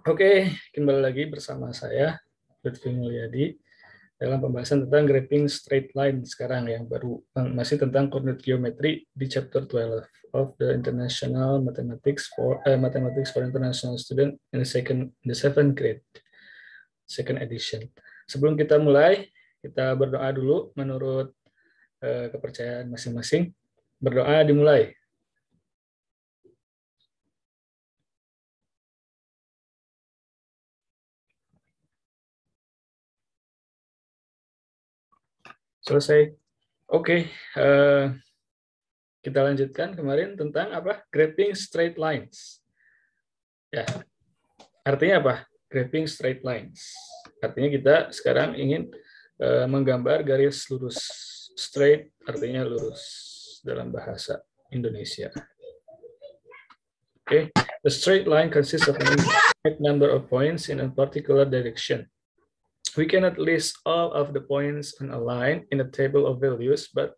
Oke, kembali lagi bersama saya, Lutfi Mulyadi, dalam pembahasan tentang graphing straight line sekarang yang baru, masih tentang coordinate geometry di chapter 12 of the International Mathematics for International Student in the 7th grade, second edition. Sebelum kita mulai, kita berdoa dulu menurut kepercayaan masing-masing. Berdoa dimulai. Selesai. Oke, kita lanjutkan kemarin tentang apa? Graphing straight lines. Ya, artinya apa? Graphing straight lines. Artinya kita sekarang ingin menggambar garis lurus. Straight artinya lurus dalam bahasa Indonesia. Okay. The straight line consists of a number of points in a particular direction. We cannot list all of the points on a line in a table of values, but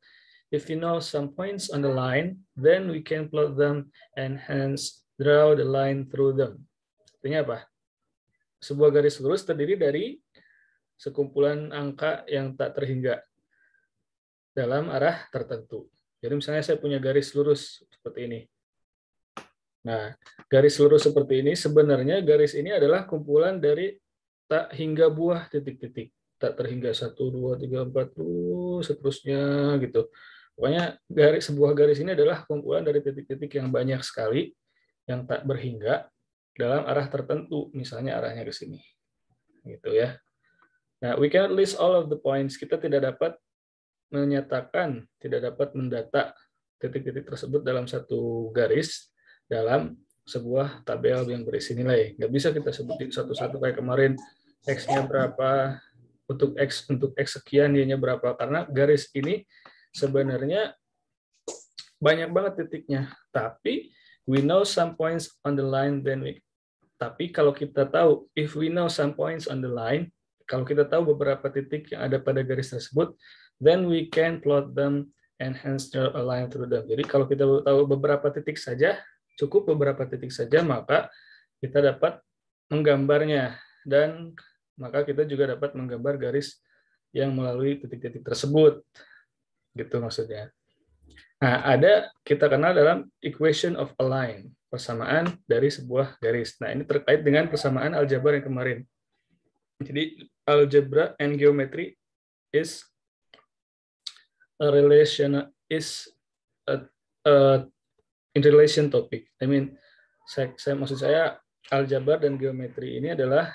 if you know some points on the line, then we can plot them and hence draw the line through them. Artinya apa? Sebuah garis lurus terdiri dari sekumpulan angka yang tak terhingga dalam arah tertentu. Jadi misalnya saya punya garis lurus seperti ini. Nah, garis lurus seperti ini sebenarnya garis ini adalah kumpulan dari tak hingga buah titik-titik, tak terhingga 1, 2, 3, 4, seterusnya gitu. Pokoknya sebuah garis ini adalah kumpulan dari titik-titik yang banyak sekali yang tak berhingga dalam arah tertentu, misalnya arahnya ke sini, gitu ya. Nah, we cannot list all of the points. Kita tidak dapat menyatakan, tidak dapat mendata titik-titik tersebut dalam satu garis dalam sebuah tabel yang berisi nilai. Nggak bisa kita sebutin satu-satu kayak kemarin, X-nya berapa, untuk X sekian, Y-nya berapa. Karena garis ini sebenarnya banyak banget titiknya. Tapi we know some points on the line, tapi kalau kita tahu, if we know some points on the line, kalau kita tahu beberapa titik yang ada pada garis tersebut, then we can plot them and hence draw a line through them. Jadi kalau kita tahu beberapa titik saja, cukup beberapa titik saja, maka kita dapat menggambarnya, dan maka kita juga dapat menggambar garis yang melalui titik-titik tersebut. Gitu maksudnya. Nah, kita kenal dalam equation of a line, persamaan dari sebuah garis. Nah, ini terkait dengan persamaan aljabar yang kemarin. Jadi, algebra and geometry is a relation in relation topic. Maksud saya aljabar dan geometri ini adalah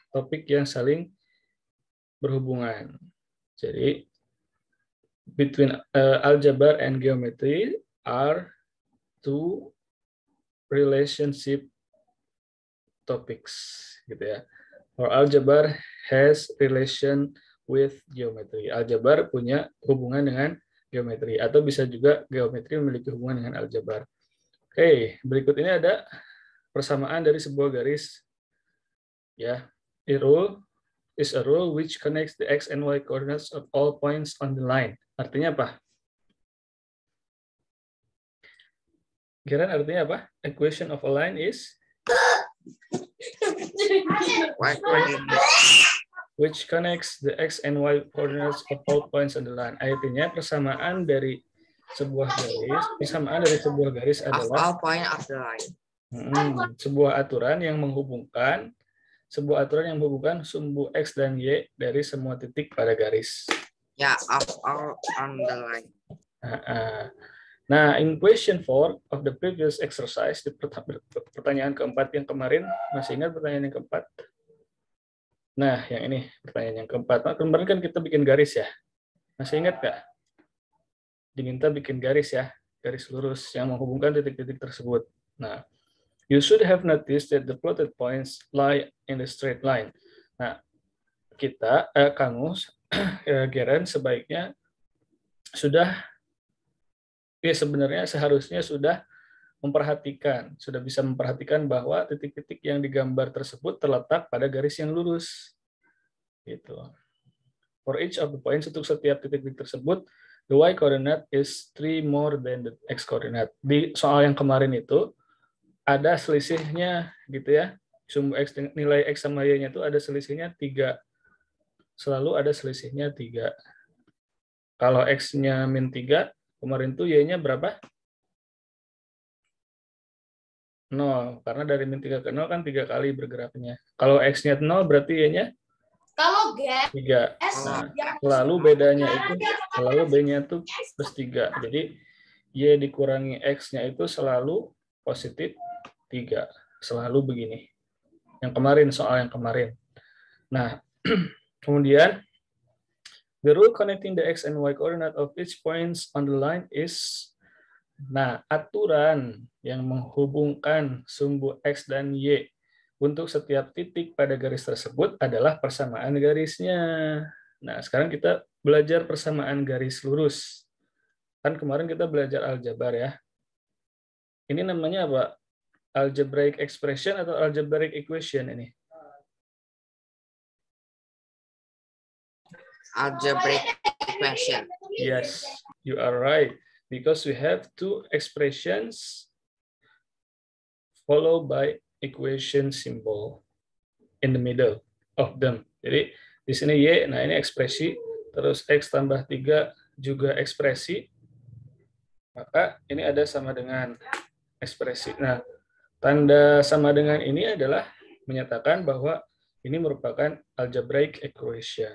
topik yang saling berhubungan. Jadi between algebra and geometry are two relationship topics, gitu ya. Or algebra has relation with geometry. Aljabar punya hubungan dengan geometri, atau bisa juga geometri memiliki hubungan dengan aljabar. Oke, berikut ini ada persamaan dari sebuah garis. Ya, a rule is a rule which connects the x and y coordinates of all points on the line. Artinya apa? Kira artinya apa? Equation of a line is which connects the x and y coordinates of all points on the line. Artinya persamaan dari sebuah garis adalah all point of the line. Sebuah aturan yang menghubungkan sumbu x dan y dari semua titik pada garis. Ya, of all on the line. Nah, in question 4 of the previous exercise, di pertanyaan keempat yang kemarin, masih ingat pertanyaan yang keempat? Nah, yang ini pertanyaan yang keempat. Nah, kemarin kan kita bikin garis ya. Masih ingat nggak? Diminta bikin garis ya, garis lurus yang menghubungkan titik-titik tersebut. Nah, you should have noticed that the plotted points lie in the straight line. Nah, kamu, Geren, sebaiknya seharusnya sudah bisa memperhatikan bahwa titik-titik yang digambar tersebut terletak pada garis yang lurus. Gitu. For each of the points, untuk setiap titik-titik tersebut, the y coordinate is 3 more than the x coordinate. Di soal yang kemarin itu ada selisihnya gitu ya. Sumbu X, nilai X sama Y-nya itu ada selisihnya 3. Selalu ada selisihnya 3. Kalau X-nya min 3, kemarin tuh Y-nya berapa? 0. Karena dari min 3 ke 0 kan 3 kali bergeraknya. Kalau X-nya 0 berarti Y-nya? Kalau gap 3. S Nah, yang selalu bedanya itu, selalu B-nya itu plus 3. Jadi Y dikurangi X-nya itu selalu positif 3. Selalu begini. Yang kemarin, soal yang kemarin. Nah, kemudian, the rule connecting the X and Y coordinate of each points on the line is, nah, aturan yang menghubungkan sumbu X dan Y untuk setiap titik pada garis tersebut adalah persamaan garisnya. Nah, sekarang kita belajar persamaan garis lurus. Kan kemarin kita belajar aljabar ya. Ini namanya apa? Algebraic expression atau algebraic equation ini? Algebraic equation. Yes, you are right. Because we have two expressions followed by equation symbol in the middle of them. Jadi di sini Y, nah ini ekspresi, terus X tambah 3 juga ekspresi, maka ini ada sama dengan ekspresi. Nah, tanda sama dengan ini adalah menyatakan bahwa ini merupakan algebraic equation.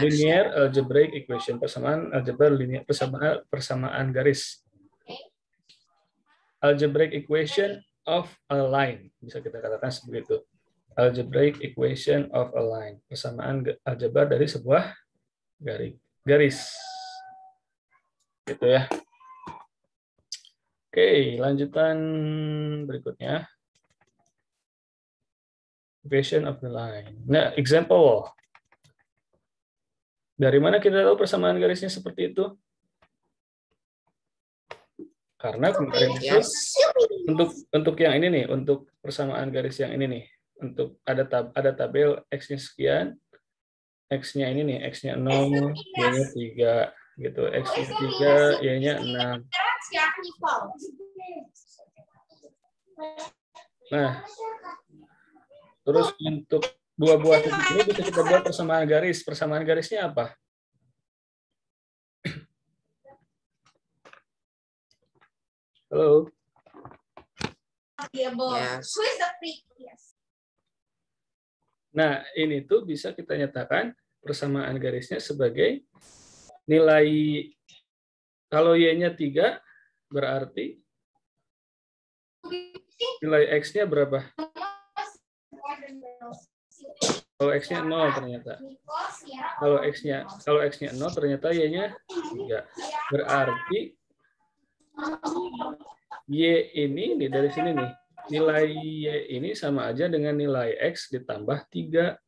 Linear algebraic equation, persamaan algebra linear, persamaan garis. Algebraic equation of a line, bisa kita katakan seperti itu. Algebraic equation of a line, persamaan aljabar dari sebuah garis. Gitu ya. Oke, lanjutan berikutnya. Equation of the line. Nah, example. Dari mana kita tahu persamaan garisnya seperti itu? Karena kemarin itu untuk yang ini nih, untuk persamaan garis yang ini nih, untuk ada tabel X-nya sekian, X-nya ini nih, X-nya 0, Y-nya 3 gitu. X-nya 3, Y-nya 6. Nah, terus untuk dua buah titik ini bisa kita buat persamaan garis. Persamaan garisnya apa? Halo? Yes. Nah, ini tuh bisa kita nyatakan persamaan garisnya sebagai nilai, kalau Y-nya 3, berarti nilai X-nya berapa? Kalau X-nya 0 ternyata. Kalau X-nya 0 ternyata Y-nya 3. Berarti Y ini nih dari sini nih. Nilai Y ini sama aja dengan nilai X ditambah 3.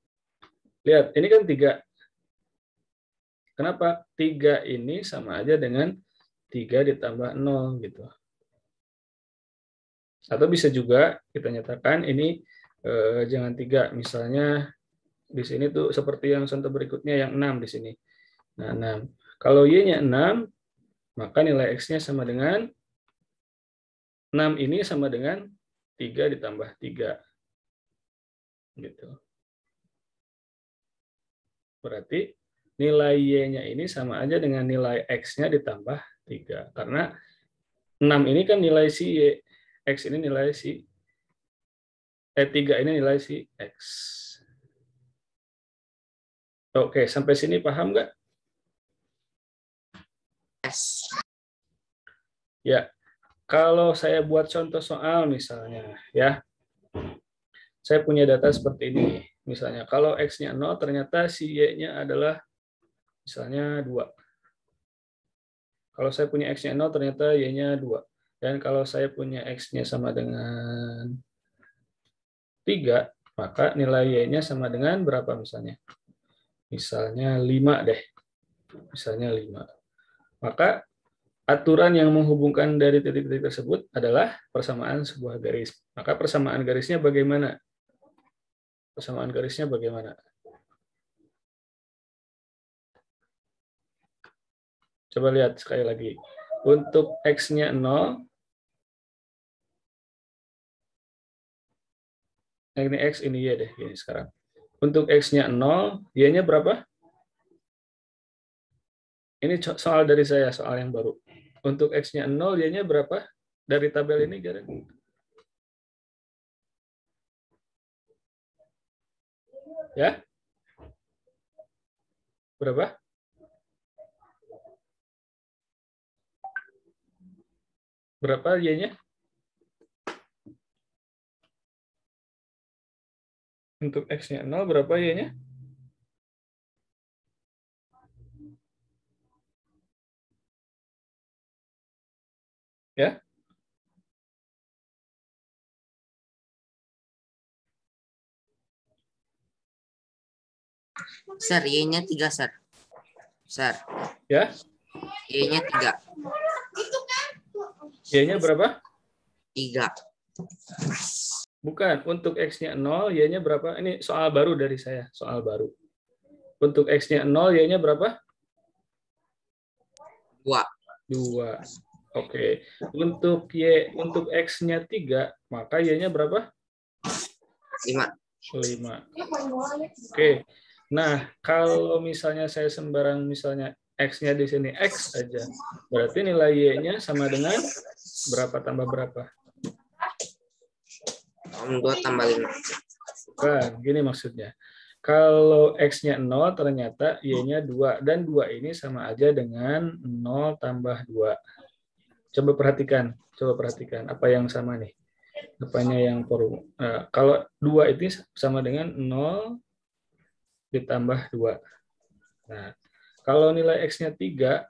Lihat, ini kan 3. Kenapa? 3 ini sama aja dengan 3 ditambah 0 gitu. Atau bisa juga kita nyatakan ini jangan 3. Misalnya di sini tuh seperti yang contoh berikutnya yang 6 di sini. Nah, 6. Kalau Y-nya 6, maka nilai X-nya sama dengan 6 ini sama dengan 3 ditambah 3. Gitu. Berarti nilai Y-nya ini sama aja dengan nilai X-nya ditambah 3. Karena 6 ini kan nilai si Y. X ini nilai si 3 ini nilai si X. Oke, sampai sini paham nggak? Yes. Ya, kalau saya buat contoh soal misalnya, ya, saya punya data seperti ini. Misalnya, kalau X-nya 0, ternyata si Y-nya adalah misalnya 2. Kalau saya punya X-nya 0, ternyata Y-nya 2. Dan kalau saya punya X-nya sama dengan 3, maka nilai Y-nya sama dengan berapa misalnya? Misalnya 5 deh. Misalnya 5. Maka aturan yang menghubungkan dari titik-titik tersebut adalah persamaan sebuah garis. Maka persamaan garisnya bagaimana? Persamaan garisnya bagaimana? Coba lihat sekali lagi. Untuk X-nya 0, Ini X, ini Y deh. Gini sekarang. Untuk X-nya 0, Y-nya berapa? Ini soal dari saya, soal yang baru. Untuk X-nya 0, Y-nya berapa? Dari tabel ini, Garen? Ya? Berapa? Berapa Y-nya? Untuk X-nya 0, berapa Y-nya? Ya? Sir, Y-nya 3, Sir. Sir, Ya? Y-nya 3. Y-nya berapa? 3. Bukan, untuk X-nya 0, Y-nya berapa? Ini soal baru dari saya, soal baru. Untuk X-nya 0, Y-nya berapa? 2. 2. Oke. Untuk X-nya 3, maka Y-nya berapa? 5. 5. Oke. Nah, kalau misalnya saya sembarang misalnya X-nya di sini X aja, berarti nilai Y-nya sama dengan berapa tambah berapa? 2 tambah 5. Bukan, gini maksudnya. Kalau X-nya 0, ternyata Y-nya 2. Dan 2 ini sama aja dengan 0 tambah 2. Coba perhatikan apa yang sama nih. Apanya yang kalau 2 itu sama dengan 0 ditambah 2. Nah, kalau nilai X-nya 3,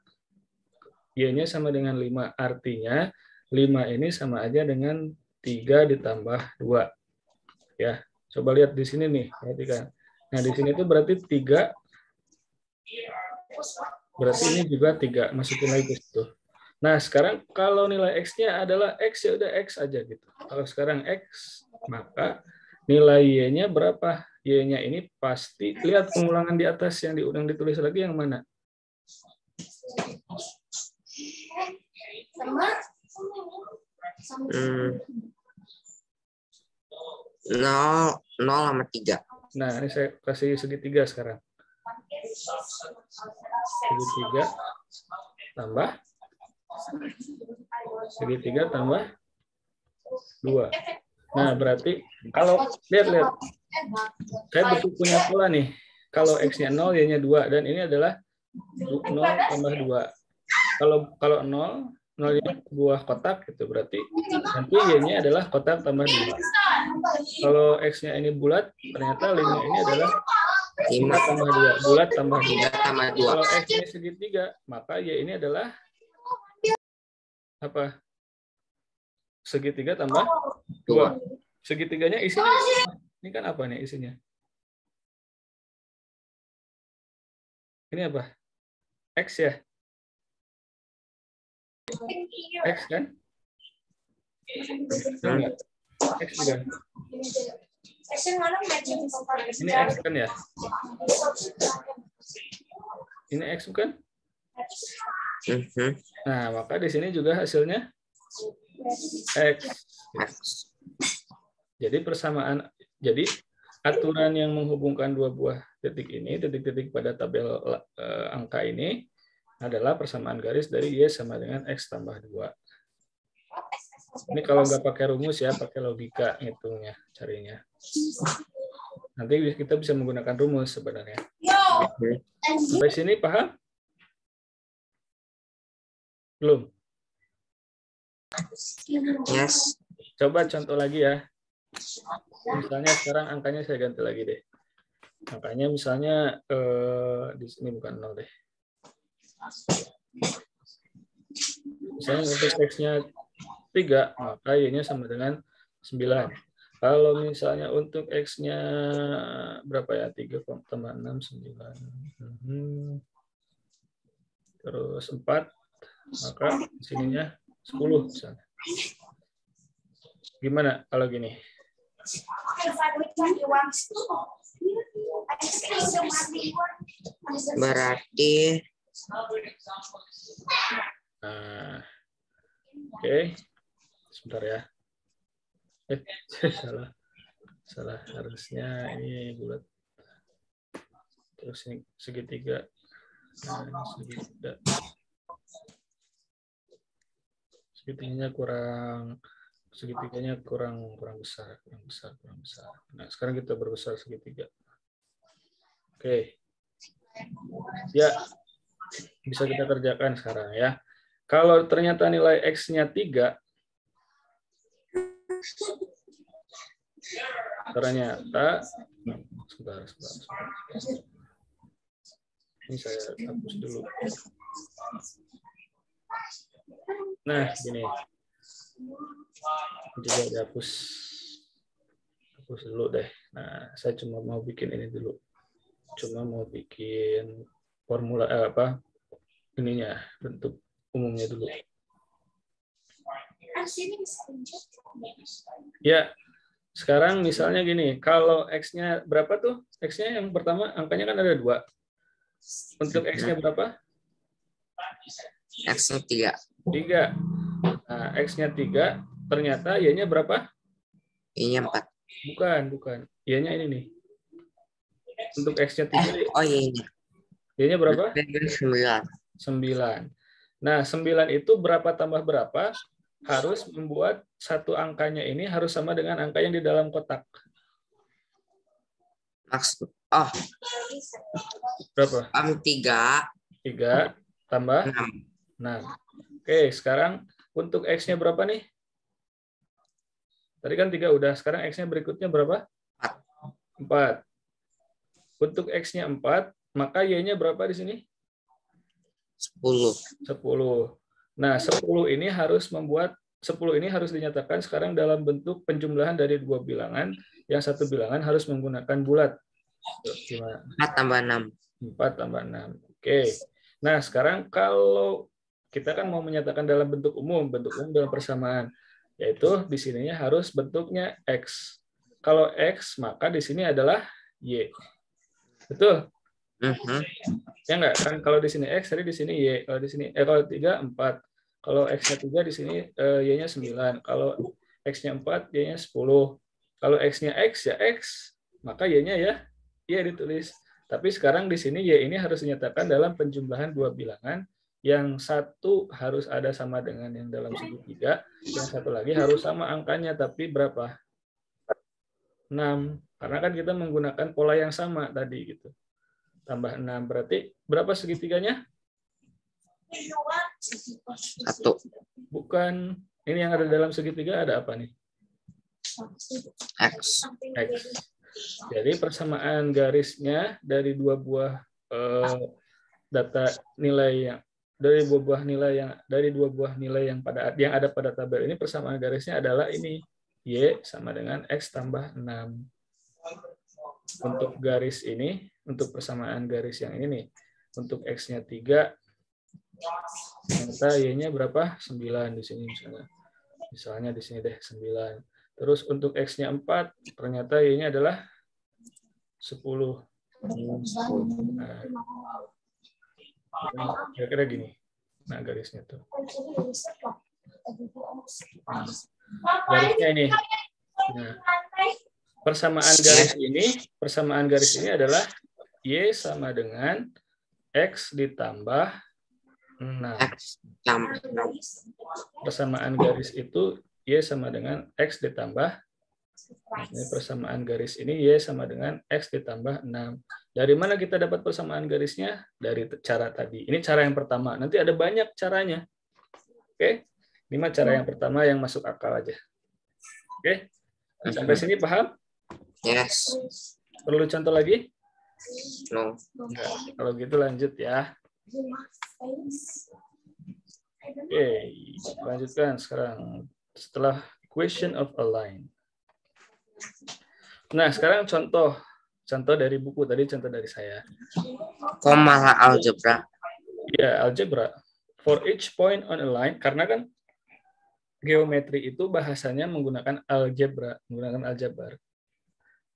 Y-nya sama dengan 5. Artinya 5 ini sama aja dengan 3 ditambah 2. Ya, coba lihat di sini nih, perhatikan. Nah, di sini itu berarti 3, berarti ini juga 3, masukin lagi ke situ. Nah, sekarang kalau nilai X-nya adalah X, ya udah X aja gitu. Kalau sekarang X, maka nilai Y-nya berapa? Y-nya ini pasti, lihat pengulangan di atas yang ditulis lagi yang mana? Nol sama 3. Nah, ini saya kasih segitiga sekarang. Segitiga tambah segitiga tambah 2. Nah, berarti kalau lihat saya betul punya pola nih. Kalau X-nya 0, Y-nya 2, dan ini adalah 0 tambah 2. Kalau 0 ini buah kotak gitu, berarti nanti Y-nya adalah kotak tambah 2. Kalau X-nya ini bulat, ternyata 5 ini adalah 5 tambah 2, bulat tambah 2. Kalau X ini segitiga, maka Y ini adalah apa? Segitiga tambah 2. Segitiganya isinya, ini kan apa nih isinya? Ini apa? X ya? X kan? Enggak. X bukan? Ini X kan ya? Ini X bukan? Nah, maka di sini juga hasilnya X. Jadi persamaan, jadi aturan yang menghubungkan dua buah titik ini, titik-titik pada tabel angka ini, adalah persamaan garis dari Y sama dengan X tambah 2. Ini kalau nggak pakai rumus ya, pakai logika ngitungnya, carinya. Nanti kita bisa menggunakan rumus sebenarnya. Sampai sini paham? Belum? Yes. Coba contoh lagi ya. Misalnya sekarang angkanya saya ganti lagi deh. Angkanya misalnya di sini bukan 0 deh. Misalnya untuk X-nya 3, maka Y-nya sama dengan 9. Kalau misalnya untuk X-nya berapa ya? 3 tambah 6, 9. Terus 4, maka sininya 10 misalnya. Gimana kalau gini? Berarti oke. Sebentar ya. Salah. Salah, harusnya ini bulat. Terus ini segitiga. Nah, ini segitiga. Segitiganya kurang besar. Nah, sekarang kita berbesar segitiga. Oke. Ya, bisa kita kerjakan sekarang ya. Kalau ternyata nilai X-nya 3, ternyata, sebentar. Ini saya hapus dulu. Nah, gini. Juga dihapus dulu deh. Nah, saya cuma mau bikin ini dulu. Cuma mau bikin formula ininya, bentuk umumnya dulu. Ya, sekarang misalnya gini, kalau X-nya berapa tuh? X-nya yang pertama, angkanya kan ada 2. Untuk X-nya berapa? X-nya 3. 3. Nah, X-nya 3, ternyata Y-nya berapa? Y-nya 4. Bukan. Y-nya ini nih. Untuk X-nya 3. Oh iya. Y-nya berapa? 9. 9. Nah, 9 itu berapa tambah berapa? Harus membuat satu angkanya ini harus sama dengan angka yang di dalam kotak. Maksud, Berapa? 3 tambah 6. 6. Oke, sekarang untuk X-nya berapa nih? Tadi kan 3 udah, sekarang X-nya berikutnya berapa? 4. Untuk X-nya 4, maka Y-nya berapa di sini? 10. Nah, 10 ini harus dinyatakan sekarang dalam bentuk penjumlahan dari 2 bilangan, yang satu bilangan harus menggunakan bulat. 4 tambah 6. 4 tambah 6. Oke. Nah, sekarang kalau kita kan mau menyatakan dalam bentuk umum dalam persamaan, yaitu di sininya harus bentuknya X. Kalau X, maka di sini adalah Y. Betul? Ya enggak? Kan kalau di sini X, tadi di sini Y. Kalau di sini kalau 3 4. Kalau X-nya 3 di sini Y-nya 9. Kalau X-nya 4, Y-nya 10. Kalau X-nya X ya X, maka Y-nya ya Y ditulis. Tapi sekarang di sini Y ini harus dinyatakan dalam penjumlahan 2 bilangan. Yang satu harus ada sama dengan yang dalam segitiga, yang satu lagi harus sama angkanya, tapi berapa? 6. Karena kan kita menggunakan pola yang sama tadi gitu. Tambah 6 berarti berapa segitiganya? 1. Bukan. Ini yang ada dalam segitiga ada apa nih? X. Jadi persamaan garisnya dari dua buah data nilai yang dari dua buah nilai yang ada pada tabel ini, persamaan garisnya adalah ini, Y sama dengan X tambah 6. Untuk garis ini, untuk persamaan garis yang ini nih, untuk X-nya 3, ternyata Y-nya berapa? 9 di sini misalnya. Misalnya di sini deh 9. Terus untuk X-nya 4, ternyata Y-nya adalah 10. Nah, kira-kira gini. Nah, garisnya tuh. Garisnya ini. Nah, persamaan garis ini adalah Y sama dengan X ditambah 6. Persamaan garis itu Y sama dengan X ditambah. Ini persamaan garis ini Y sama dengan X ditambah 6. Dari mana kita dapat persamaan garisnya? Dari cara tadi. Ini cara yang pertama. Nanti ada banyak caranya. Oke? Ini mah cara yang pertama yang masuk akal aja. Oke? Sampai sini paham? Yes. Perlu contoh lagi? No. Enggak. Kalau gitu lanjut ya. Oke, lanjutkan sekarang. Setelah equation of a line. Nah, sekarang contoh dari buku tadi, contoh dari saya. Malah algebra. Ya, algebra. For each point on a line, karena kan geometri itu bahasanya menggunakan algebra, menggunakan aljabar.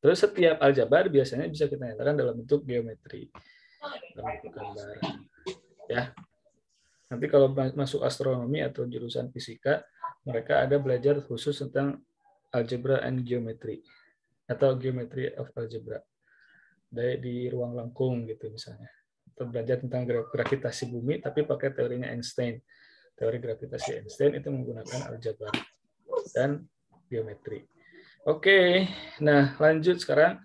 Terus setiap aljabar biasanya bisa kita nyatakan dalam bentuk geometri, dalam bentuk gambar. Ya. Nanti kalau masuk astronomi atau jurusan fisika, mereka ada belajar khusus tentang algebra and geometry. atau geometry of algebra di ruang lengkung gitu misalnya. Atau belajar tentang gravitasi bumi tapi pakai teorinya Einstein. Teori gravitasi Einstein itu menggunakan aljabar dan geometri. Oke, nah lanjut sekarang.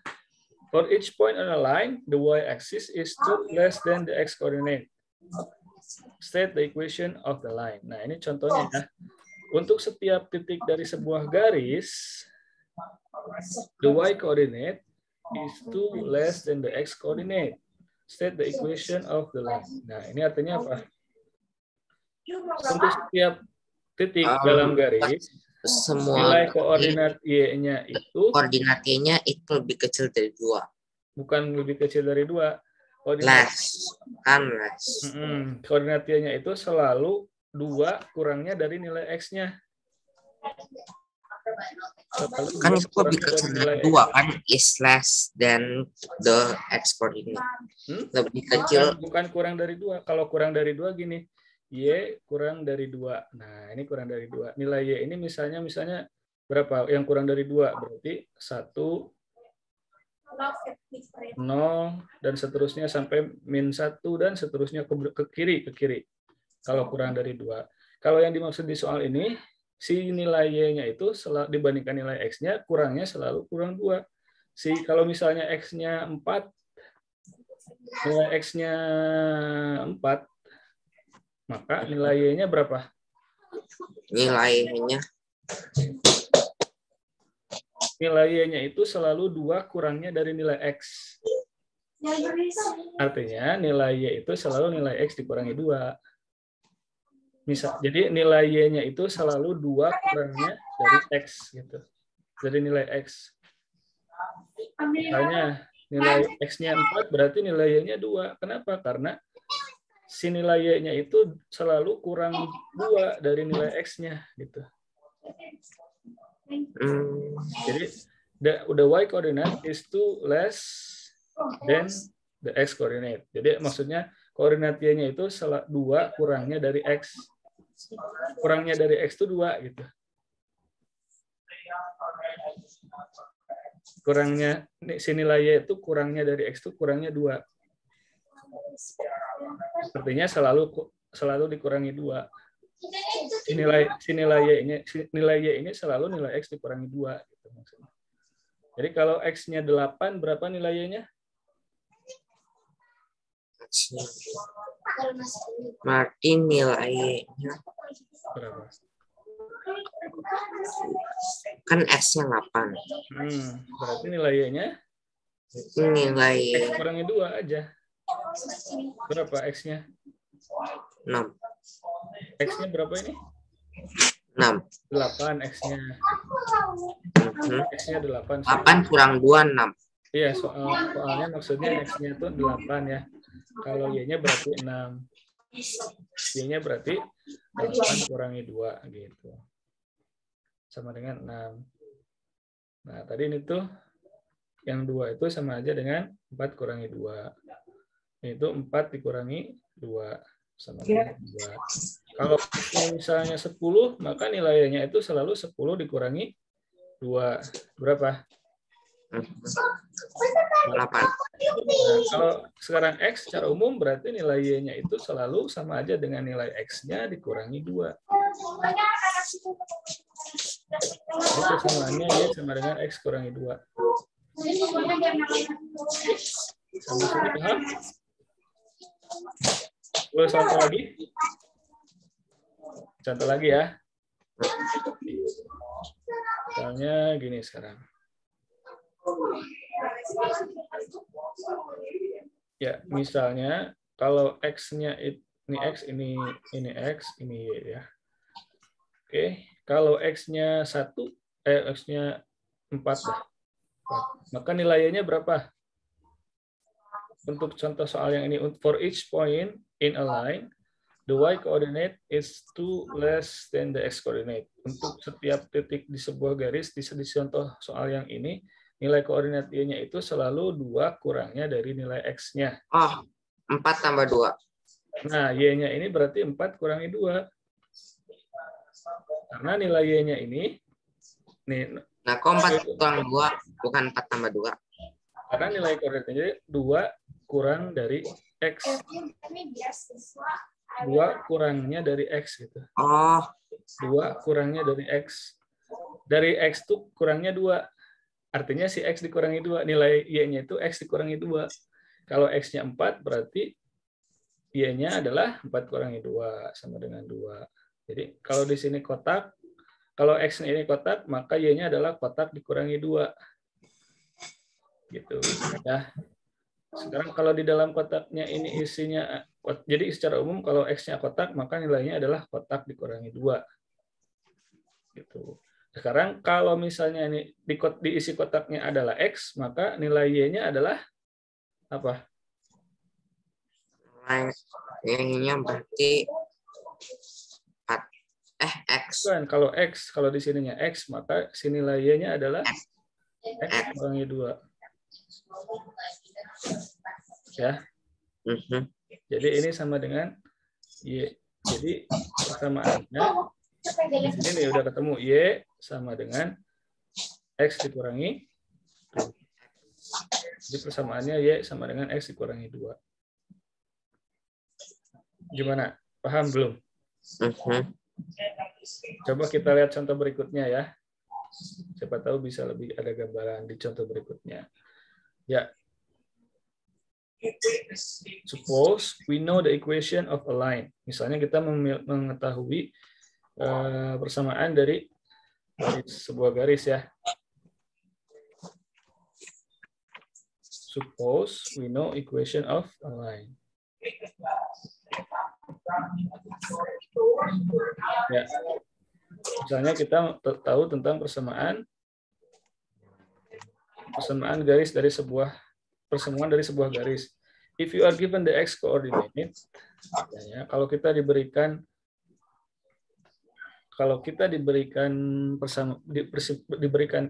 For each point on a line, the y-axis is 2 less than the x-coordinate. State the equation of the line. Nah, ini contohnya ya. Untuk setiap titik dari sebuah garis, the y-coordinate is 2 less than the x-coordinate. State the equation of the line. Nah, ini artinya apa? Untuk setiap titik dalam garis, semua nilai koordinat y-nya itu koordinat y-nya itu lebih kecil dari 2. Bukan lebih kecil dari 2. Less. Kan less. Koordinat y-nya itu selalu 2 kurangnya dari nilai x-nya. Kan itu lebih kecil dari 2 kan, is less than the x coordinate. Lebih kecil. Bukan kurang dari 2. Kalau kurang dari 2 gini. Y kurang dari 2. Nah, ini kurang dari 2. Nilai Y ini misalnya berapa? Yang kurang dari 2 berarti 1, 0, dan seterusnya sampai -1 dan seterusnya ke kiri. Kalau kurang dari 2. Kalau yang dimaksud di soal ini, si nilai Y-nya itu dibandingkan nilai X-nya, kurangnya selalu kurang 2. Kalau misalnya X-nya 4, nilai X-nya 4, maka nilai Y-nya berapa? Nilai Y-nya itu selalu 2 kurangnya dari nilai X. Artinya nilai Y itu selalu nilai X dikurangi 2. Jadi nilai Y-nya itu selalu 2 kurangnya dari X. Gitu. Dari nilai X. Misalnya nilai X-nya 4 berarti nilai Y-nya 2. Kenapa? Karena si nilai Y-nya itu selalu kurang 2 dari nilai X-nya. Gitu. Jadi the y coordinate is 2 less than the x coordinate. Jadi maksudnya koordinat y-nya itu 2 kurangnya dari x. Kurangnya dari x itu 2 gitu. Kurangnya si nilai y itu kurangnya dari x itu kurangnya 2. Artinya selalu dikurangi 2. Nilai y ini selalu nilai x dikurangi 2 gitu maksudnya. Jadi kalau x-nya 8 berapa nilai y-nya? Berarti nilai y-nya berapa? Kan x-nya 8. Berarti nilai y-nya nilai x kurangi 2 aja. Berapa x-nya? 6. X-nya berapa ini? 6. 8 X-nya. X-nya 8. 8 kurang 2, 6. Iya, soalnya maksudnya X-nya itu 8 ya. Kalau Y-nya berarti 6. Y-nya berarti 8 kurangi 2 gitu. Sama dengan 6. Nah, tadi ini tuh yang 2 itu sama aja dengan 4 kurangi 2. Itu 4 dikurangi 2. Sama dengan 2. Kalau misalnya 10, maka nilainya itu selalu 10 dikurangi 2. Berapa? 8. Nah, kalau sekarang X secara umum berarti nilai Y-nya itu selalu sama aja dengan nilai X-nya dikurangi 2. Jadi kesamaannya Y sama dengan X kurangi 2. Sampai sini paham? Boleh contoh lagi? Contoh lagi ya. Misalnya gini sekarang. Ya, misalnya kalau X-nya ini X, ini X, ini Y ya. Oke, kalau X-nya 1, X-nya 4 dah. Maka nilainya berapa? Untuk contoh soal yang ini, for each point in a line, the y coordinate is 2 less than the x coordinate. Untuk setiap titik di sebuah garis, di contoh soal yang ini, nilai koordinat y-nya itu selalu 2 kurangnya dari nilai x-nya. Oh, 4 tambah 2. Nah, y-nya ini berarti 4 kurangi 2. Karena nilai y-nya ini, nih, Nah, kok 4 kurang 2, bukan 4 tambah 2? Karena nilai koordinatnya jadi 2 kurang dari X. 2 kurangnya dari X gitu. Oh. 2 kurangnya dari X. Dari X itu kurangnya 2. Artinya si X dikurangi 2. Nilai Y-nya itu X dikurangi 2. Kalau X-nya 4, berarti Y-nya adalah 4 kurangi 2, sama dengan 2. Jadi kalau di sini kotak, kalau X-nya ini kotak, maka Y-nya adalah kotak dikurangi 2. Gitu ya. Sekarang kalau di dalam kotaknya ini isinya, jadi secara umum kalau X-nya kotak, maka nilainya adalah kotak dikurangi 2. Gitu. Sekarang kalau misalnya ini diisi kotaknya adalah X, maka nilai Y-nya adalah apa? Y-nya berarti 4. X. Bukan, kalau X, kalau di sininya X, maka si nilai Y-nya adalah X kurangi 2. Ya. Jadi ini sama dengan Y. Jadi persamaannya di sini nih udah ketemu Y sama dengan X dikurangi 2. Jadi persamaannya Y sama dengan X dikurangi 2. Gimana? Paham belum? Coba kita lihat contoh berikutnya ya. Siapa tahu bisa lebih ada gambaran di contoh berikutnya. Ya. Suppose we know the equation of a line. Misalnya kita mengetahui persamaan dari sebuah garis ya. Suppose we know equation of a line. Ya. Misalnya kita tahu tentang persamaan garis dari persamaan dari sebuah garis. If you are given the x coordinate, ya, kalau kita diberikan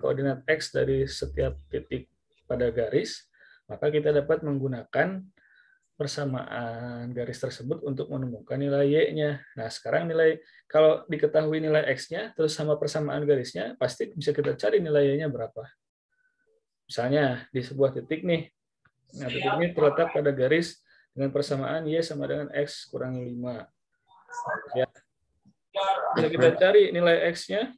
koordinat x dari setiap titik pada garis, maka kita dapat menggunakan persamaan garis tersebut untuk menemukan nilai y-nya. Nah, sekarang kalau diketahui nilai x-nya terus sama persamaan garisnya, pasti bisa kita cari nilai y-nya berapa. Misalnya di sebuah titik nih. Nah, titik ini terletak pada garis dengan persamaan y sama dengan x kurangi 5. Ya. Bisa kita cari nilai x-nya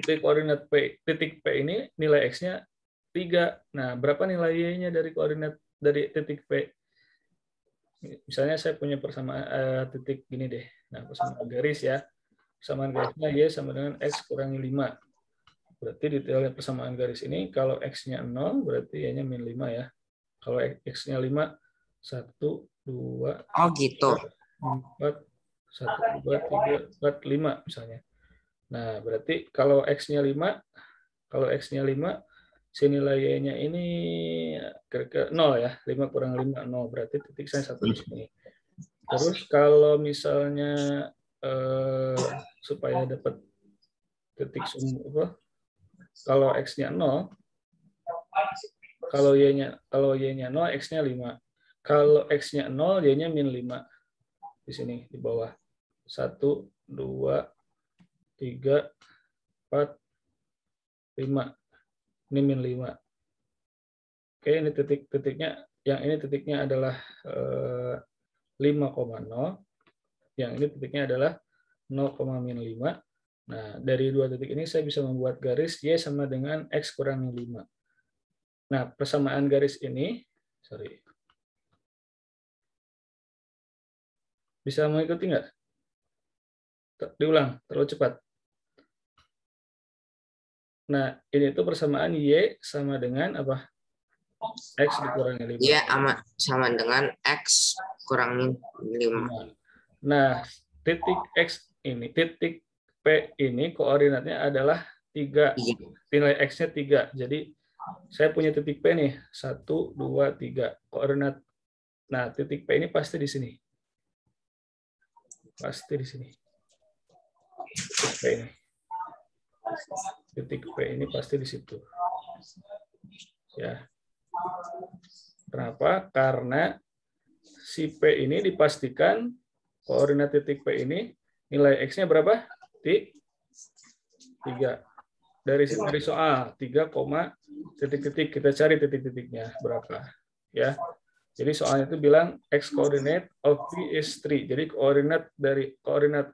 dari koordinat P. Titik P ini nilai x-nya 3. Nah, berapa nilai y-nya dari koordinat dari titik P? Misalnya saya punya persamaan titik gini deh. Nah, persamaan garis ya. Persamaan garisnya y sama dengan x kurangi 5. Berarti di persamaan garis ini kalau x-nya 0 berarti y-nya min 5 ya. Kalau x-nya 5, 1, 2, 4, 1, 2, 3, 4, 5 misalnya. Nah, berarti kalau x-nya 5, si nilai y-nya ini kira-kira 0 ya. 5 kurang 5, 0. Berarti titik saya 1 di sini. Terus kalau misalnya supaya dapat titik sumbu, kalau x-nya 0, kalau y-nya 0, x-nya 5. Kalau x-nya 0, y-nya min 5. Di sini, di bawah. 1, 2, 3, 4, 5. Ini min 5. Oke, ini titiknya. Yang ini titiknya adalah 5,0. Yang ini titiknya adalah 0,-5. Nah, dari dua titik ini saya bisa membuat garis y sama dengan x kurang 5. Nah, persamaan garis ini, bisa mengikuti nggak? Diulang, terlalu cepat. Nah, ini tuh persamaan y sama dengan apa? X dikurangi 5. Y sama dengan x kurangi 5. Nah, titik X ini, titik P ini koordinatnya adalah 3. Nilai X-nya 3. Jadi, saya punya titik P nih. 1, 2, 3. Koordinat. Nah, titik P ini pasti di sini. Pasti di sini. Titik P ini. Titik P ini pasti di situ. Ya. Kenapa? Karena si P ini dipastikan koordinat titik P ini nilai X-nya berapa? 3. dari soal 3, titik-titik, kita cari titik-titiknya berapa ya. Jadi soalnya itu bilang x coordinate of P is 3. Jadi koordinat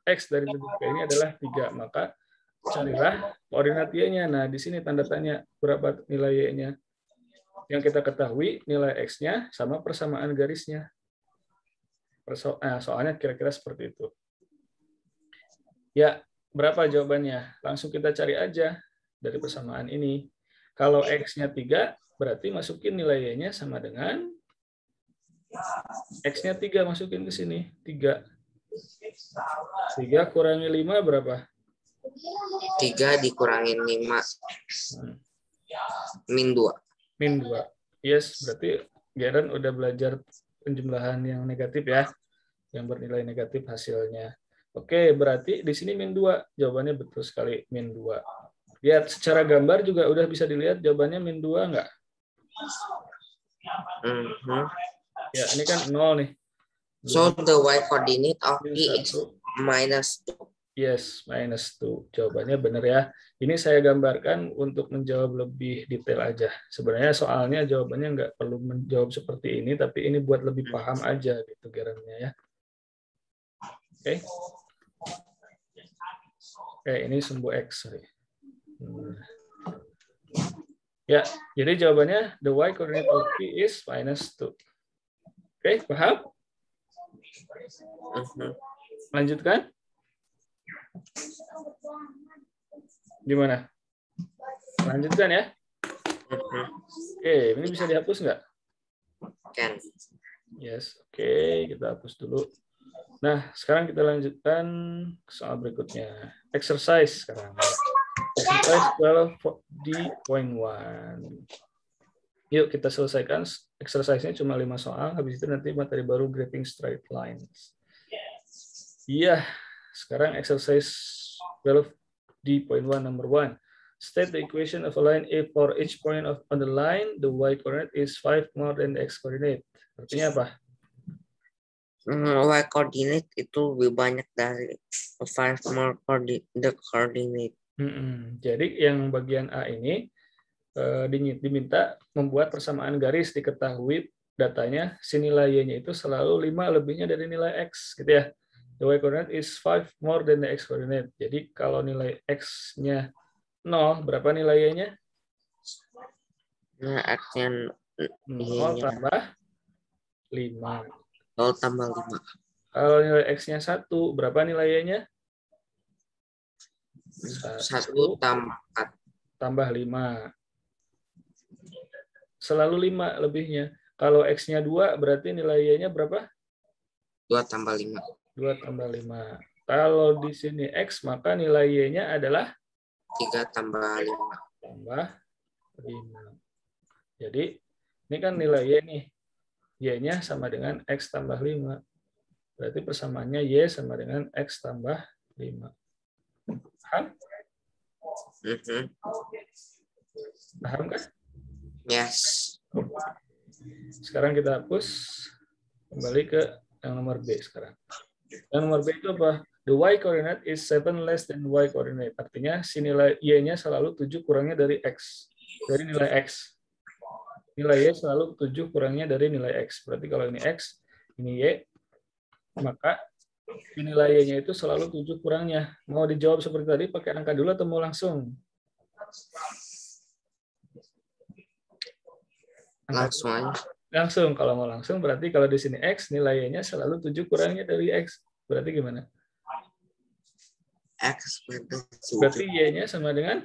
x dari titik P ini adalah 3. Maka carilah koordinat y-nya. Nah, di sini tanda tanya berapa nilai y-nya. Yang kita ketahui nilai x-nya sama persamaan garisnya. Soalnya kira-kira seperti itu. Ya, berapa jawabannya? Langsung kita cari aja dari persamaan ini. Kalau x-nya 3, berarti masukin nilai y-nya sama dengan x-nya 3, masukin ke sini. 3. 3 kurangi 5 berapa? 3 dikurangin 5. Min 2. Min 2. Yes, berarti Garen udah belajar penjumlahan yang negatif ya. Yang bernilai negatif hasilnya. Oke, berarti di sini min 2. Jawabannya betul sekali, min 2. Lihat secara gambar juga udah bisa dilihat jawabannya min 2 enggak? Ya, ini kan 0 nih. So the y coordinate of P is minus 2. Yes, minus 2. Jawabannya benar ya. Ini saya gambarkan untuk menjawab lebih detail aja. Sebenarnya soalnya jawabannya nggak perlu menjawab seperti ini, tapi ini buat lebih paham aja gitu Gerannya ya. Oke. Oke, ini sumbu X. Sorry. Ya, jadi jawabannya the y coordinate of P is minus 2. Oke, paham? Lanjutkan. Gimana? Lanjutkan ya. Oke, ini bisa dihapus nggak? Can. Yes, oke, kita hapus dulu. Nah, sekarang kita lanjutkan ke soal berikutnya. Exercise sekarang. Exercise 12D.1. Yuk kita selesaikan. Exercise-nya cuma 5 soal. Habis itu nanti materi baru graphing straight lines. Iya, sekarang exercise 12D.1 number 1. State the equation of a line if for each point on the line, the y coordinate is 5 more than the x coordinate. Artinya apa? Y coordinate itu lebih banyak dari 5 more the coordinate. Jadi yang bagian A ini diminta membuat persamaan garis, diketahui datanya si nilai y-nya itu selalu 5 lebihnya dari nilai x gitu ya. The y coordinate is 5 more than the x coordinate. Jadi kalau nilai x-nya 0, berapa nilai y-nya? Nah, x-nya 0 tambah 5. 0 tambah 5. Kalau nilai x-nya 1, berapa nilai y-nya? 1 tambah 4. Tambah 5. Selalu 5 lebihnya. Kalau x-nya 2, berarti nilai y-nya berapa? 2 tambah 5. 2 tambah 5. Kalau di sini x, maka nilai y-nya adalah 3 tambah 5. Tambah 5. Jadi, ini kan nilai y nih. Y-nya sama dengan x tambah 5. Berarti persamaannya y sama dengan x tambah 5. Paham? Paham kan? Yes. Sekarang kita hapus. Kembali ke yang nomor B sekarang. Yang nomor B itu apa? The y coordinate is 7 less than y coordinate. Artinya si nilai y-nya selalu 7 kurangnya dari x. Dari nilai x. Nilai y selalu 7 kurangnya dari nilai x. Berarti kalau ini x, ini y, maka nilai y-nya itu selalu 7 kurangnya. Mau dijawab seperti tadi pakai angka dulu atau mau langsung? Langsung aja. Langsung. Kalau mau langsung berarti kalau di sini x, nilai y-nya selalu 7 kurangnya dari x. Berarti gimana? X minus 7. Berarti y-nya sama dengan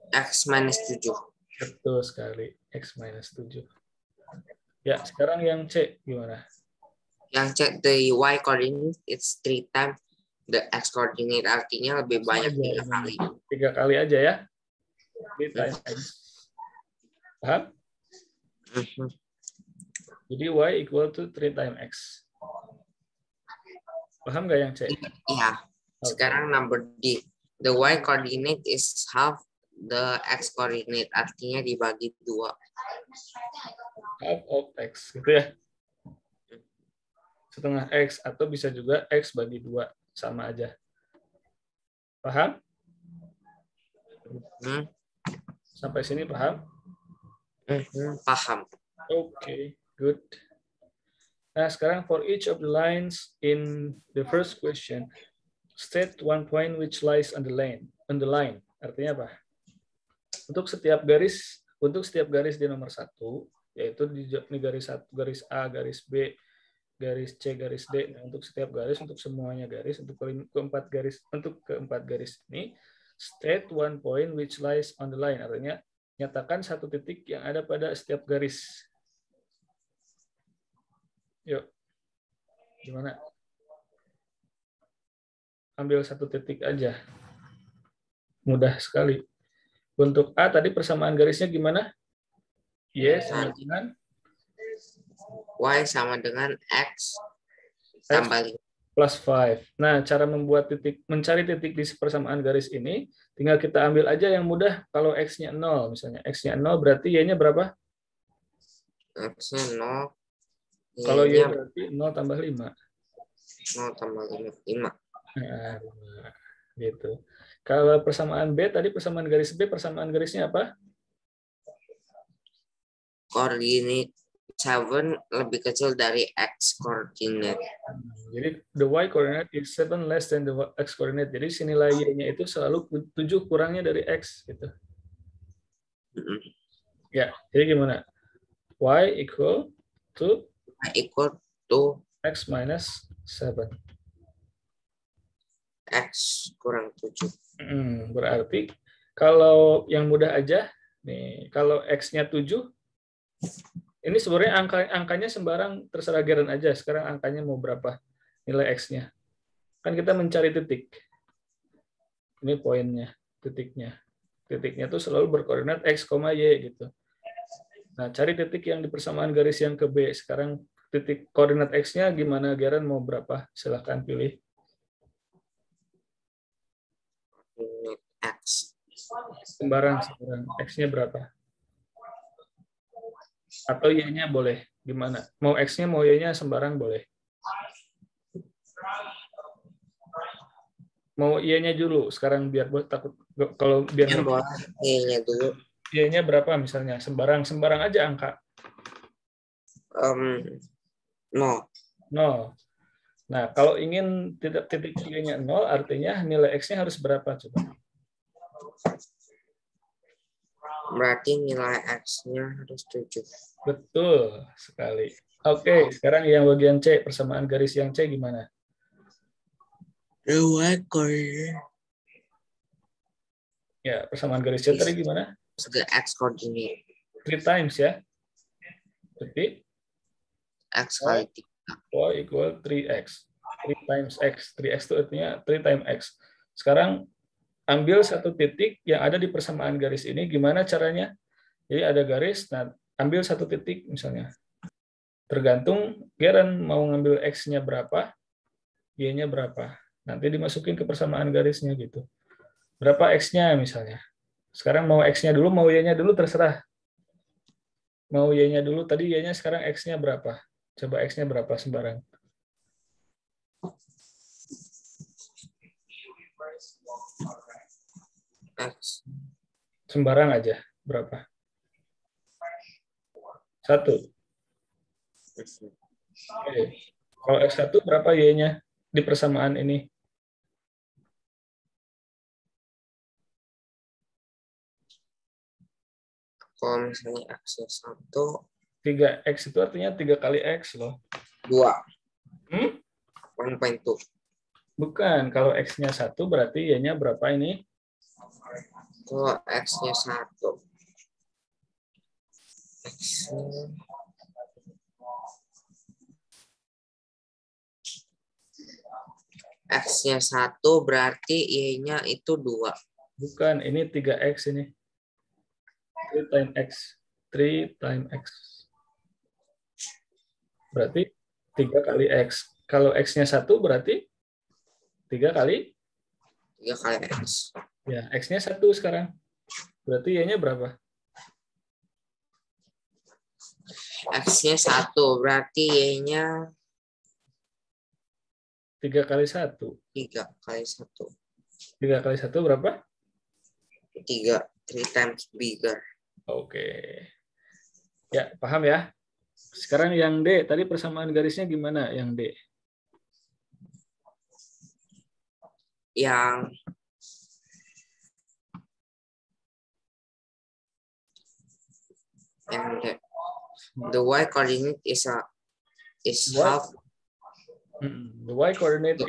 X minus 7. Betul sekali. X minus 7. Ya, sekarang yang C gimana? Yang C, the y coordinate is 3 times the x coordinate. Artinya lebih banyak 3 kali. 3 kali aja ya. 3 times x. Paham? Jadi y equal to 3 times x. Paham nggak yang C? Iya. Sekarang number D. The y coordinate is half the x coordinate. Artinya dibagi 2. Half of x. Gitu ya. Setengah x. Atau bisa juga x bagi 2. Sama aja. Paham? Hmm. Sampai sini paham? Paham. Okay, good. Nah, sekarang for each of the lines in the first question, state one point which lies on the line. On the line, artinya apa? Untuk setiap garis di nomor 1, yaitu di garis 1, garis A, garis B, garis C, garis D. Nah, untuk setiap garis, untuk semuanya garis, untuk keempat garis ini, state one point which lies on the line. Artinya, nyatakan satu titik yang ada pada setiap garis. Yuk, gimana? Ambil satu titik aja. Mudah sekali. Untuk A tadi persamaan garisnya gimana? Y sama dengan Y sama dengan X tambah 5. Plus 5. Nah, cara mencari titik di persamaan garis ini, tinggal kita ambil aja yang mudah. Kalau X-nya 0, misalnya. X-nya 0 berarti Y-nya berapa? X-nya 0. Kalau Y berarti 0 tambah 5. 0 tambah 5. Nah, gitu. Kalau persamaan B, tadi persamaan garis B, persamaan garisnya apa? Koordinat 7 lebih kecil dari X koordinat. Jadi the Y coordinate is 7 less than the X coordinate. Jadi nilai Y-nya itu selalu 7 kurangnya dari X gitu. Ya, jadi gimana? Y equal to X minus 7. X kurang 7. Berarti kalau yang mudah aja, nih, kalau X-nya 7, ini sebenarnya angkanya sembarang terserah Geren aja. Sekarang angkanya mau berapa nilai X-nya. Kan kita mencari titik. Ini poinnya, titiknya. Titiknya tuh selalu berkoordinat X, Y gitu. Nah, cari titik yang di persamaan garis yang ke B. Sekarang titik koordinat X-nya gimana, Geren? Mau berapa? Silahkan pilih. X. Sembarang. X-nya berapa? Atau Y-nya boleh. Gimana? Mau X-nya, mau Y-nya sembarang boleh. Mau Y-nya dulu. Sekarang biar buat takut. Kalau biar Y-nya dulu. Y-nya berapa misalnya? Sembarang aja angka. 0. Nah, kalau ingin titik Y-nya 0, artinya nilai X-nya harus berapa? Coba. Berarti nilai X-nya harus 7. Betul sekali. Oke, sekarang yang bagian C, persamaan garis yang C gimana? Ya, persamaan garis C tadi gimana? X koordinat. 3 times ya. Repeat. X kali 3. Y equal 3X. 3 times X. 3X itu artinya 3 times X. Sekarang ambil satu titik yang ada di persamaan garis ini. Gimana caranya? Jadi ada garis, nah ambil satu titik misalnya. Tergantung Geren mau ngambil X-nya berapa, Y-nya berapa. Nanti dimasukin ke persamaan garisnya gitu. Berapa X-nya misalnya. Sekarang mau X-nya dulu, mau Y-nya dulu, terserah. Mau Y-nya dulu, tadi Y-nya sekarang X-nya berapa? Coba X-nya berapa sembarang. X. Sembarang aja. Berapa? 1. Oke. Kalau X1 berapa Y-nya di persamaan ini? Kalau misalnya X-nya 1. 3X itu artinya 3 kali X loh. 2. 1.2. Bukan. Kalau X-nya 1 berarti Y-nya berapa ini? Kalau X-nya 1. X-nya 1 berarti Y-nya itu 2. Bukan, ini 3X ini. 3 times X. 3 times X. Berarti 3 kali X. Kalau X-nya 1 berarti 3 kali? 3 kali X. Ya, X-nya 1 sekarang. Berarti Y-nya berapa? X-nya 1 berarti Y-nya 3 kali 1. 3 kali 1. 3 kali 1 berapa? 3 times bigger. Oke. Ya, paham ya? Sekarang yang D, tadi persamaan garisnya gimana yang D? Yang the y coordinate is half. The y coordinate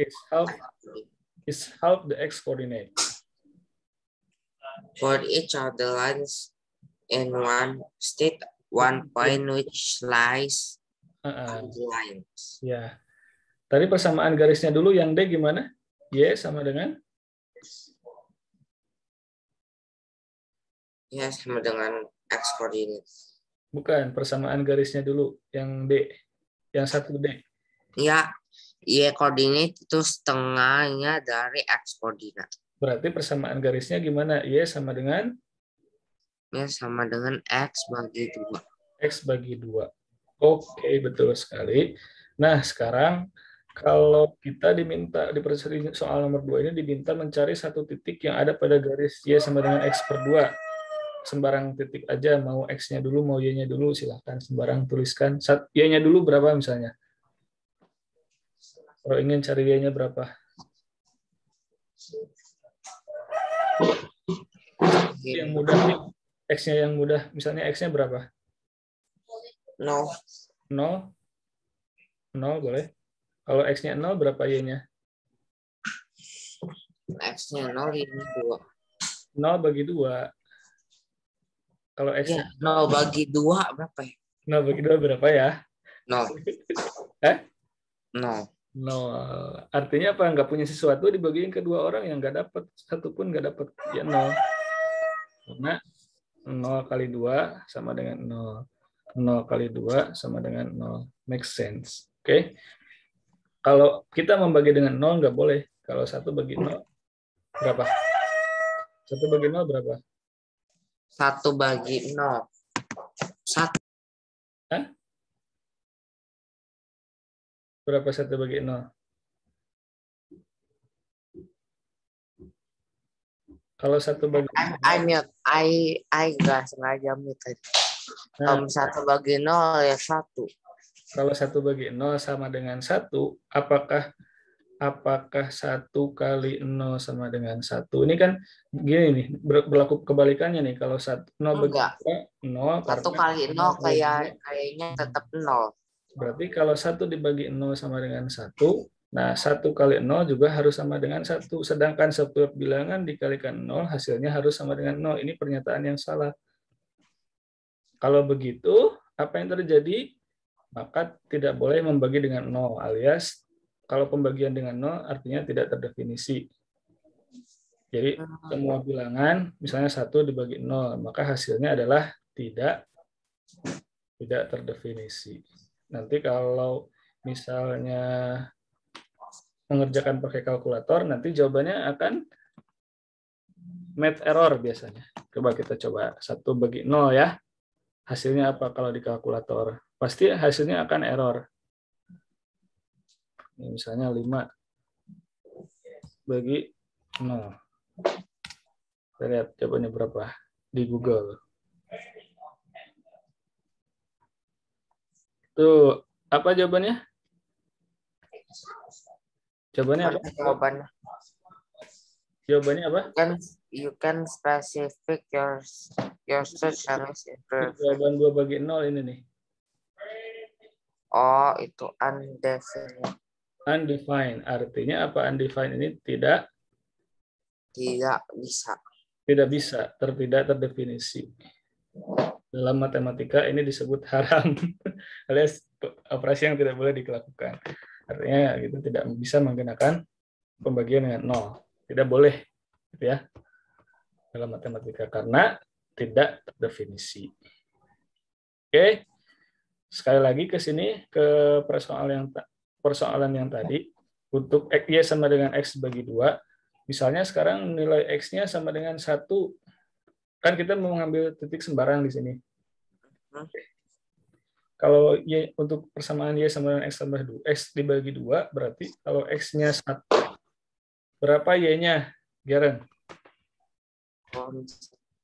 is half the x coordinate. For each of the lines in one state, one point which lies on the lines. Ya. Tadi persamaan garisnya dulu yang D gimana? Y sama dengan? Ya, sama dengan x coordinate. Bukan, persamaan garisnya dulu yang D. Yang 1D. Ya, y coordinate itu setengahnya dari x coordinate. Berarti persamaan garisnya gimana? Y sama dengan? Ya, sama dengan x bagi 2. X bagi 2. Oke, betul sekali. Nah, sekarang kalau kita diminta di soal nomor 2 ini diminta mencari satu titik yang ada pada garis Y sama dengan X per 2. Sembarang titik aja, mau X-nya dulu, mau Y-nya dulu, silahkan sembarang tuliskan. Y-nya dulu berapa misalnya? Kalau ingin cari Y-nya berapa? Yang mudah nih. X-nya yang mudah, misalnya X-nya berapa? 0. 0? 0 boleh. Kalau X-nya 0, berapa Y-nya? X-nya 0, ini 2. 0 bagi 2. Kalau X-nya 0 bagi 2 berapa ya? 0 bagi 2 berapa ya? 0. 0. 0. Artinya apa? Nggak punya sesuatu dibagiin ke dua orang yang nggak dapat. Satu pun nggak dapat. Ya 0. Karena 0 kali 2 sama dengan 0. 0 kali 2 sama dengan 0. Make sense. Oke. Kalau kita membagi dengan 0 nggak boleh. Kalau 1 bagi 0 berapa? 1 bagi 0 berapa? 1 bagi 0. 1. Hah? Berapa 1 bagi 0? Kalau 1 bagi 0. I nggak sengaja mute tadi. Kalau 1 bagi 0 ya 1. Kalau 1 bagi 0 sama dengan 1, apakah 1 kali 0 sama dengan 1? Ini kan gini nih, berlaku kebalikannya nih. Kalau 0 bagi 2, 0. 1 kali 0 kayaknya tetap 0. Berarti kalau 1 dibagi 0 sama dengan 1, nah 1 kali 0 juga harus sama dengan 1. Sedangkan setiap bilangan dikalikan 0, hasilnya harus sama dengan 0. Ini pernyataan yang salah. Kalau begitu, apa yang terjadi? Maka tidak boleh membagi dengan 0, alias kalau pembagian dengan 0 artinya tidak terdefinisi. Jadi semua bilangan, misalnya 1 dibagi 0, maka hasilnya adalah tidak terdefinisi. Nanti kalau misalnya mengerjakan pakai kalkulator, nanti jawabannya akan math error biasanya. Coba kita coba 1 bagi 0 ya. Hasilnya apa kalau di kalkulator? Pasti hasilnya akan error. Ini misalnya 5 bagi 0. Kita lihat jawabannya berapa di Google. Tuh, apa jawabannya? Jawabannya apa? Jawabannya apa? You can specify your search and improve. Jawaban 2 bagi 0 ini nih. Oh, itu undefined. Undefined. Artinya apa undefined ini? Tidak bisa. Tidak bisa, tidak terdefinisi. Dalam matematika ini disebut haram, alias operasi yang tidak boleh dilakukan. Artinya gitu tidak bisa menggunakan pembagian dengan 0. Tidak boleh, gitu ya, dalam matematika karena tidak terdefinisi. Oke, sekali lagi ke sini ke persoalan yang tadi untuk Y sama dengan X bagi 2. Misalnya sekarang nilai X-nya sama dengan 1. Kan kita mau mengambil titik sembarang di sini. Kalau Y untuk persamaan Y sama dengan X tambah 2, X dibagi 2, berarti kalau X-nya 1, berapa Y-nya Garen.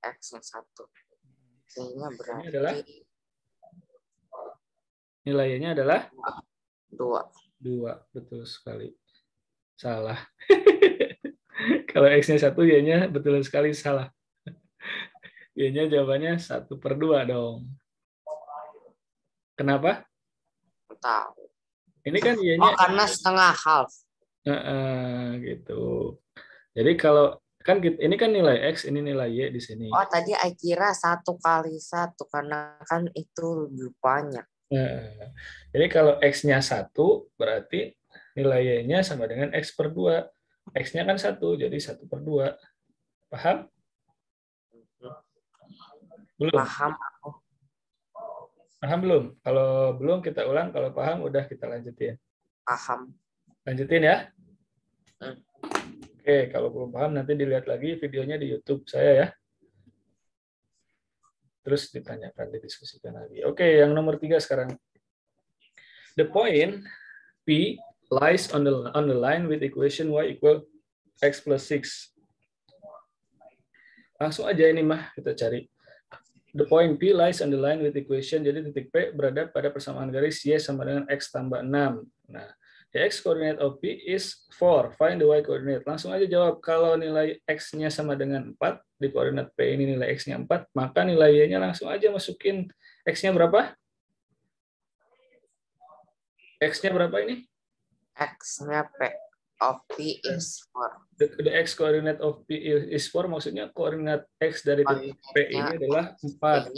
X-nya 1. Nilainya berarti adalah nilainya adalah 2. Betul sekali. Salah. Kalau X-nya 1, Y-nya betul sekali salah. Y-nya jawabannya 1/2 dong. Kenapa? Tahu. Ini kan Y-nya karena setengah half. Gitu. Jadi kalau kan ini kan nilai X, ini nilai Y di sini. Oh, tadi saya kira 1 kali 1 karena kan itu lebih banyak. Jadi kalau X-nya 1 berarti nilai Y-nya sama dengan X/2. X-nya kan 1, jadi 1/2. Paham? Belum? Paham. Paham belum? Kalau belum kita ulang, kalau paham udah kita lanjutin. Paham. Lanjutin ya. Oke, kalau belum paham nanti dilihat lagi videonya di YouTube saya ya. Terus ditanyakan, didiskusikan lagi. Oke, yang nomor 3 sekarang. The point P lies on the line with equation y equal x plus 6. Langsung aja ini mah kita cari. The point P lies on the line with equation, jadi titik P berada pada persamaan garis y sama dengan x tambah 6. Nah, the x coordinate of P is 4. Find the y coordinate. Langsung aja jawab, kalau nilai x-nya sama dengan 4, di koordinat P ini nilai x-nya 4, maka nilai y-nya langsung aja masukin x-nya berapa? X-nya berapa ini? X-nya P of P is 4. The x coordinate of P is 4, maksudnya koordinat x dari titik P ini adalah 4.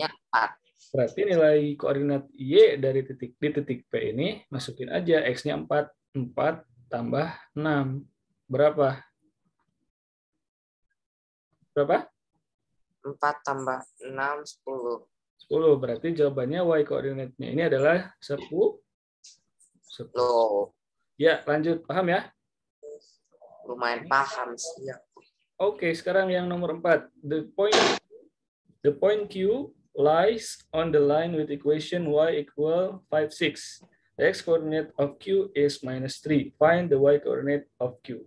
Berarti nilai koordinat y dari di titik P ini masukin aja x-nya 4. 4 tambah 6. Berapa? 4 tambah 6, 10. 10. Berarti jawabannya y koordinatnya ini adalah 10. Ya, lanjut. Paham ya? Lumayan paham sih ya. Oke, sekarang yang nomor 4. The point Q lies on the line with equation y equal 5, 6. The x coordinate of Q is -3. Find the y coordinate of Q.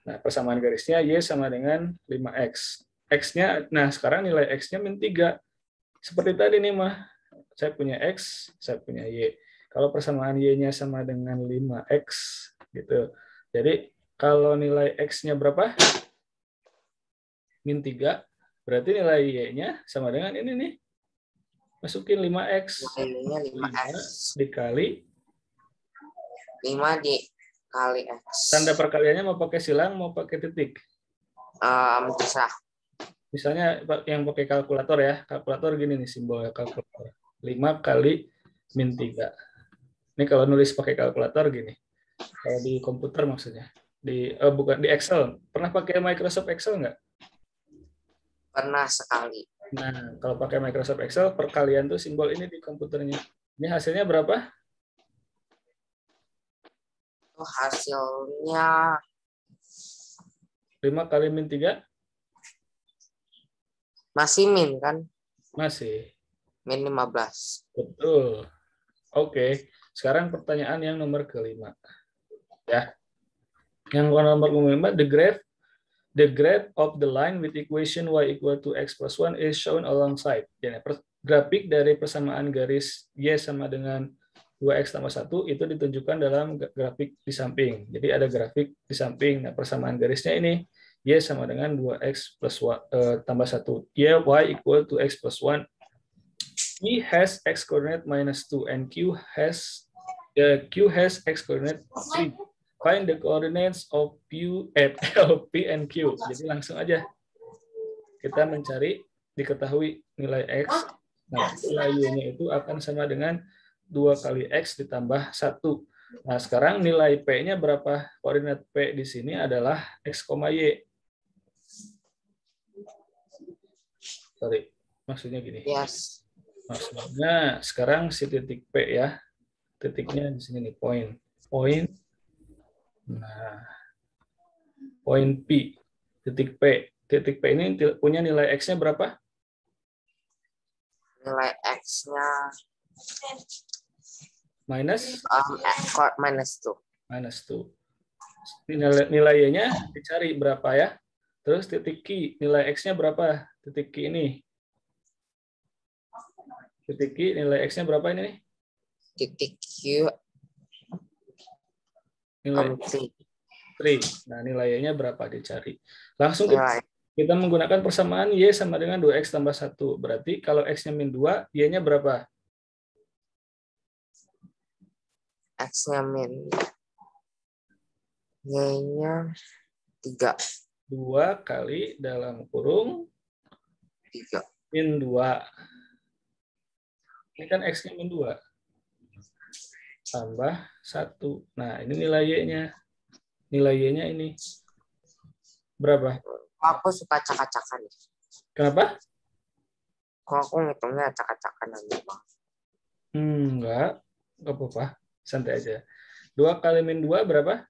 Nah, persamaan garisnya y sama dengan 5x. X-nya, nah sekarang nilai x-nya -3. Seperti tadi nih mah, saya punya x, saya punya y. Kalau persamaan y-nya sama dengan 5x, gitu. Jadi kalau nilai x-nya berapa? -3. Berarti nilai y-nya sama dengan ini nih. Masukin 5x. 5x dikali 5 dikali x. Tanda perkaliannya mau pakai silang, mau pakai titik? Terserah. Misalnya yang pakai kalkulator ya. Kalkulator gini nih simbolnya kalkulator. 5 kali -3. Ini kalau nulis pakai kalkulator gini. Kalau di komputer maksudnya. Bukan di Excel. Pernah pakai Microsoft Excel nggak? Pernah sekali. Nah, kalau pakai Microsoft Excel, perkalian tuh simbol ini di komputernya. Ini hasilnya berapa? Itu hasilnya 5 kali -3? Masih min kan? Masih. Min 15. Betul. Oke. Sekarang pertanyaan yang nomor kelima. Ya. Yang nomor 5, the graph of the line with equation y equal to x plus 1 is shown alongside. Jadi, grafik dari persamaan garis y sama dengan 2x tambah 1 itu ditunjukkan dalam grafik di samping. Jadi ada grafik di samping. Nah, persamaan garisnya ini y sama dengan 2x plus tambah 1. Y equal to x plus 1. P has x coordinate -2 and Q has x coordinate 3. Find the coordinates of P and Q. Jadi langsung aja kita mencari, diketahui nilai x. Nah, nilai y-nya itu akan sama dengan 2 kali x ditambah 1. Nah, sekarang nilai p-nya berapa? Koordinat p di sini adalah x, y. Sorry, maksudnya gini. Yes. Maksudnya sekarang si titik P ya. Titiknya di sini nih, point. Nah, point P, titik P. Titik P ini punya nilai X-nya berapa? Nilai X-nya minus 2. Nilai Y-nya dicari berapa ya? Terus titik Q, nilai X-nya berapa? Titik Q ini. Titik Q, nilai X-nya berapa ini? Titik Q. Nilai 3. Nah, nilainya berapa dicari. Langsung kita menggunakan persamaan Y sama dengan 2X tambah 1. Berarti kalau X-nya min 2, Y-nya berapa? X-nya min. Y-nya 3. 2 kali dalam kurung 3. Min 2. Ini kan X-nya min 2. Tambah 1. Nah, ini nilai Y-nya. Nilai Y-nya ini. Berapa? Aku suka acak-acakan. Kenapa? Kok aku ngitungnya acak-acakan aja, Bang? Enggak apa-apa. Santai aja. 2 kali min 2 berapa?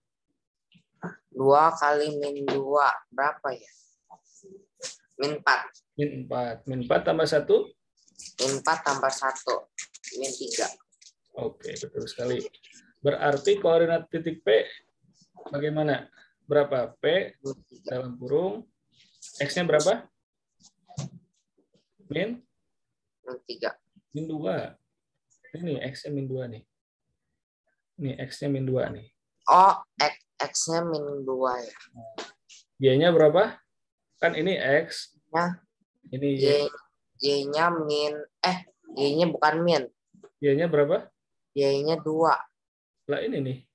2 kali min 2 berapa ya? Min 4. Min 4. Min 4 tambah 1? Min 4 tambah 1. Min 3. Oke, betul sekali. Berarti koordinat titik P bagaimana? Berapa? P dalam kurung. X-nya berapa? Min 3. Min 2. Ini X-nya min 2 nih. Ini X-nya min 2 nih. Oh, X-nya min 2 ya. Y-nya berapa? Kan ini X. Nah, ini Y. Y-nya min. Y-nya bukan min. Y-nya berapa? Y-nya 2. Lah ini nih.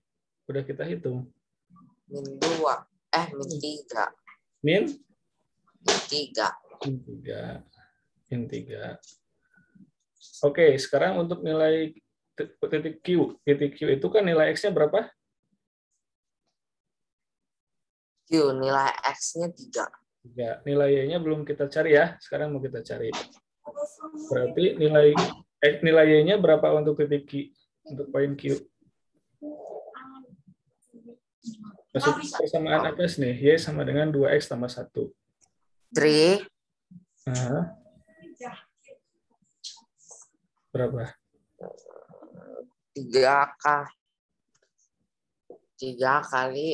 Udah kita hitung. Min 2. Min 3. Min? Min 3. Min 3. Min 3. Oke, sekarang untuk nilai titik Q. Titik Q itu kan nilai X-nya berapa? Q, nilai X-nya 3. 3. Nilai Y-nya belum kita cari ya. Sekarang mau kita cari. Berarti nilai Y-nya berapa untuk titik Q? Untuk poin Q. Masuk persamaan atas nih. Y sama dengan 2X tambah 1. 3. Berapa? 3 kali 3 kali.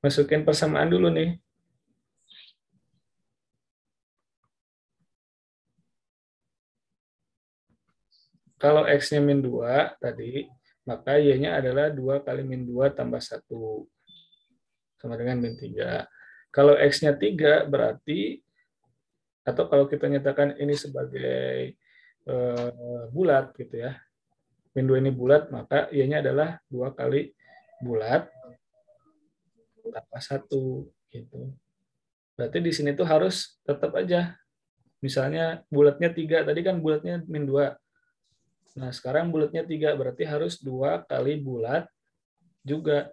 Masukin persamaan dulu nih. Kalau X-nya min 2 tadi, maka Y-nya adalah 2 kali min 2 tambah 1. Sama dengan min 3. Kalau X-nya 3 berarti, atau kalau kita nyatakan ini sebagai bulat gitu ya, min 2 ini bulat, maka Y-nya adalah 2 kali bulat tambah 1 gitu. Berarti di sini tuh harus tetap aja. Misalnya bulatnya 3, tadi kan bulatnya min 2. Nah, sekarang bulatnya 3, berarti harus 2 kali bulat juga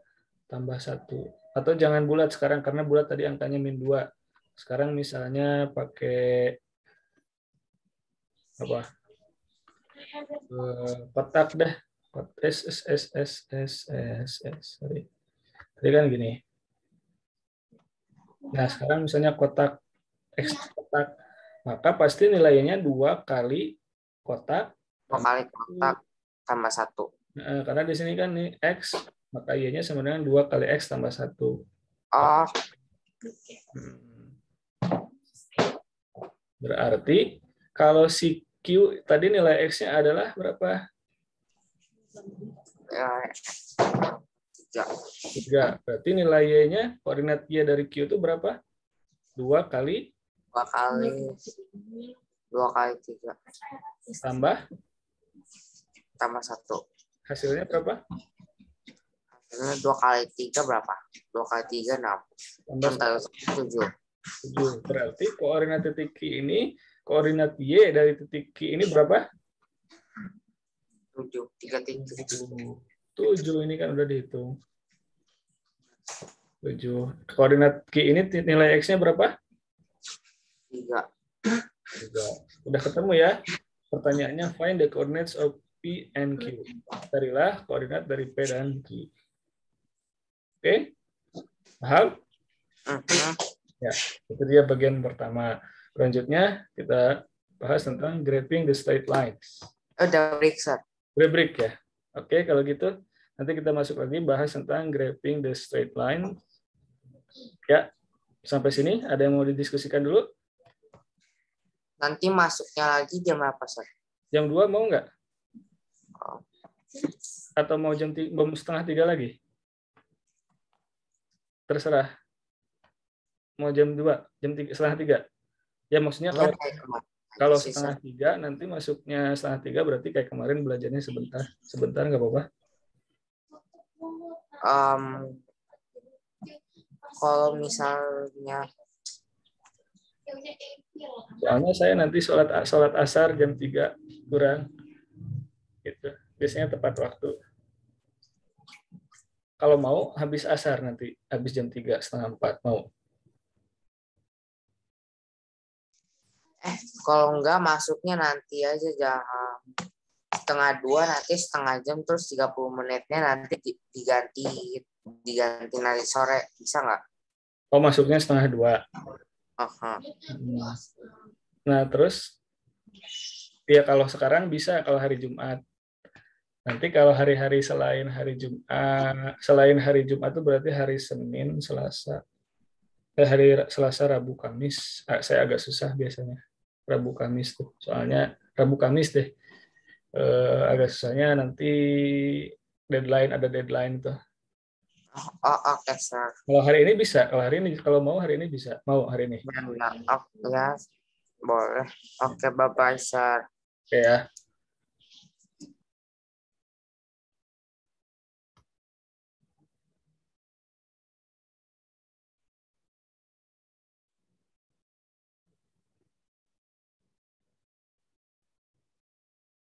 tambah 1. Atau jangan bulat sekarang, karena bulat tadi angkanya min 2. Sekarang misalnya pakai apa? Kotak dah. Sorry. Tadi kan gini. Nah, sekarang misalnya kotak X kotak, maka pasti nilainya 2 kali kotak 2 kali kotak tambah 1. Nah, karena di sini kan nih X, maka Y-nya sama dengan 2 kali X tambah 1. Oh. Berarti kalau si Q tadi nilai X-nya adalah berapa? 3. Berarti nilai Y-nya, koordinat Y dari Q itu berapa? 2 kali 3. Tambah 1. Hasilnya berapa? Hasilnya 2 kali 3 berapa? 2 kali 3 6. Tambah 7. 7. Berarti koordinat titik Q ini, koordinat Y dari titik Q ini berapa? 7. 7 ini kan udah dihitung. 7. Koordinat Q ini nilai X-nya berapa? 3. Udah ketemu ya? Pertanyaannya find the coordinates of P and Q. Carilah koordinat dari P dan Q. Oke? Paham? Ya, itu dia bagian pertama. Selanjutnya kita bahas tentang graphing the straight lines. Udah break, Sir. Udah break ya. Oke, kalau gitu nanti kita masuk lagi bahas tentang graphing the straight line. Ya, sampai sini ada yang mau didiskusikan dulu? Nanti masuknya lagi jam berapa, Sir? Jam 2 mau nggak? Oh. Atau mau jam 2:30 lagi? Terserah. Mau jam 2, jam 3:30. Ya maksudnya kalau setengah 3 nanti masuknya setengah 3 berarti kayak kemarin belajarnya sebentar nggak apa-apa. Kalau misalnya soalnya saya nanti sholat asar jam 3 kurang gitu. Biasanya tepat waktu. Kalau mau habis asar nanti, habis jam 3, setengah 4 mau. Kalau enggak masuknya nanti aja jam setengah 2, nanti setengah jam, terus 30 menitnya nanti diganti nanti sore, bisa nggak? Oh, masuknya setengah 2. Nah, terus ya kalau sekarang bisa kalau hari Jumat. Nanti kalau hari-hari selain hari Jumat itu berarti hari Senin, Selasa. Hari Selasa, Rabu, Kamis. Saya agak susah biasanya. Rabu, Kamis tuh. Soalnya Rabu, Kamis deh. Agak susahnya nanti ada deadline tuh. Oke, Sir. Kalau hari ini bisa, kalau mau hari ini bisa. Mau hari ini. Ya, boleh. Oke, bye-bye, Sir. Oke ya.